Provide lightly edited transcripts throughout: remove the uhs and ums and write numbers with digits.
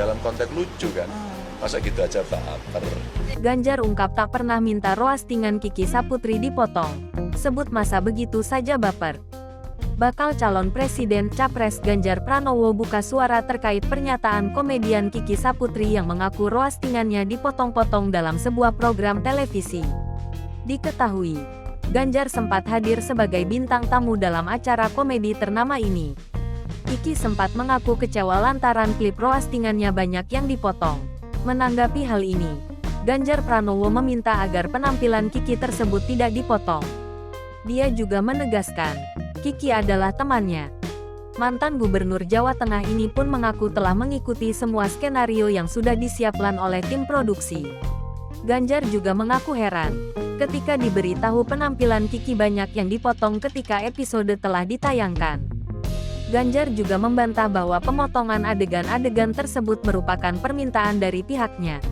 dalam konteks lucu kan. Masa gitu aja baper. Ganjar ungkap tak pernah minta roastingan Kiki Saputri dipotong. Sebut masa begitu saja baper. Bakal calon presiden Capres Ganjar Pranowo buka suara terkait pernyataan komedian Kiki Saputri yang mengaku roastingannya dipotong-potong dalam sebuah program televisi. Diketahui, Ganjar sempat hadir sebagai bintang tamu dalam acara komedi ternama ini. Kiki sempat mengaku kecewa lantaran klip roastingannya banyak yang dipotong. Menanggapi hal ini, Ganjar Pranowo meminta agar penampilan Kiki tersebut tidak dipotong. Dia juga menegaskan, Kiki adalah temannya. Mantan Gubernur Jawa Tengah ini pun mengaku telah mengikuti semua skenario yang sudah disiapkan oleh tim produksi. Ganjar juga mengaku heran, ketika diberitahu penampilan Kiki banyak yang dipotong ketika episode telah ditayangkan. Ganjar juga membantah bahwa pemotongan adegan-adegan tersebut merupakan permintaan dari pihaknya.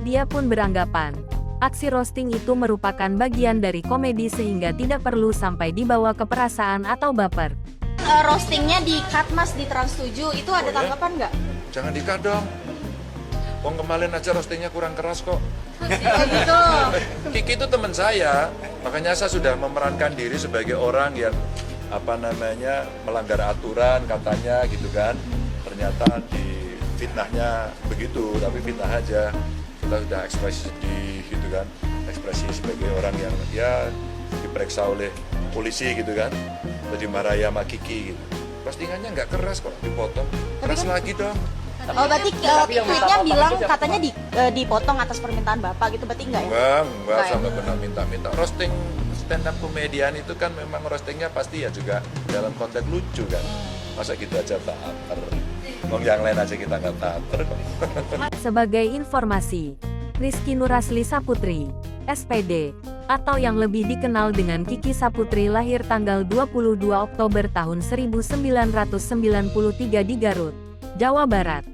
Dia pun beranggapan, aksi roasting itu merupakan bagian dari komedi sehingga tidak perlu sampai dibawa ke perasaan atau baper. Roastingnya di-cut Mas di Trans 7, itu ada tanggapan nggak? Jangan di-cut dong. Wong kemarin aja roastingnya kurang keras kok. Oh gitu. Kiki itu teman saya, makanya saya sudah memerankan diri sebagai orang yang melanggar aturan katanya gitu kan. Ternyata di fitnahnya begitu, tapi fitnah aja. Kita sudah ekspresi sedih gitu kan, ekspresi sebagai orang yang ya diperiksa oleh polisi gitu kan, jadi marahi sama Kiki gitu. Postingannya nggak keras kok, dipotong. Keras lagi dong. Oh berarti tweetnya bilang katanya dipotong atas permintaan Bapak gitu, berarti enggak ya? Enggak sampai pernah minta-minta. Roasting stand up komedian itu kan memang roastingnya pasti ya juga dalam konteks lucu kan. Masa gitu aja baper. Wong yang lain aja kita nggak baper kok. Sebagai informasi, Rizky Nurasli Saputri, SPD, atau yang lebih dikenal dengan Kiki Saputri lahir tanggal 22 Oktober tahun 1993 di Garut, Jawa Barat.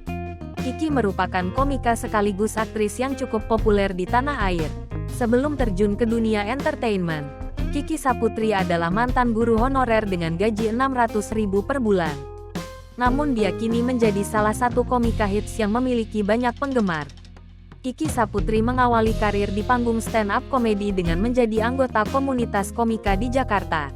Kiki merupakan komika sekaligus aktris yang cukup populer di tanah air. Sebelum terjun ke dunia entertainment, Kiki Saputri adalah mantan guru honorer dengan gaji 600.000 per bulan. Namun dia kini menjadi salah satu komika hits yang memiliki banyak penggemar. Kiki Saputri mengawali karir di panggung stand-up komedi dengan menjadi anggota komunitas komika di Jakarta.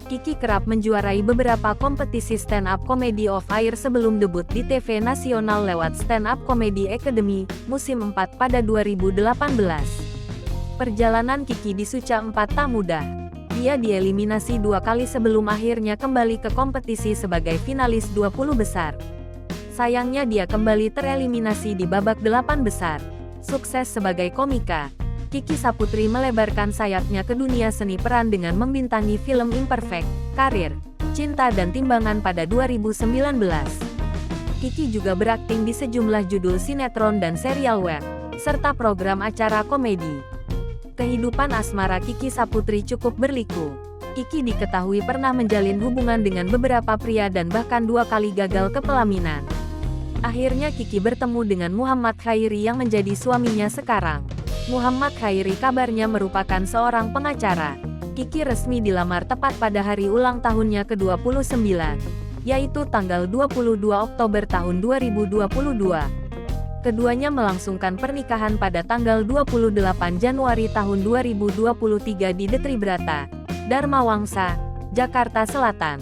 Kiki kerap menjuarai beberapa kompetisi stand-up comedy of air sebelum debut di TV nasional lewat Stand Up Comedy Academy, musim 4 pada 2018. Perjalanan Kiki di Suca 4 tak mudah. Dia dieliminasi 2 kali sebelum akhirnya kembali ke kompetisi sebagai finalis 20 besar. Sayangnya dia kembali tereliminasi di babak 8 besar. Sukses sebagai komika, Kiki Saputri melebarkan sayapnya ke dunia seni peran dengan membintangi film Imperfect, Karir, Cinta dan Timbangan pada 2019. Kiki juga berakting di sejumlah judul sinetron dan serial web, serta program acara komedi. Kehidupan asmara Kiki Saputri cukup berliku. Kiki diketahui pernah menjalin hubungan dengan beberapa pria dan bahkan 2 kali gagal ke pelaminan. Akhirnya Kiki bertemu dengan Muhammad Khairi yang menjadi suaminya sekarang. Muhammad Khairi kabarnya merupakan seorang pengacara. Kiki resmi dilamar tepat pada hari ulang tahunnya ke-29, yaitu tanggal 22 Oktober tahun 2022. Keduanya melangsungkan pernikahan pada tanggal 28 Januari tahun 2023 di Detri Brata, Dharma Wangsa, Jakarta Selatan.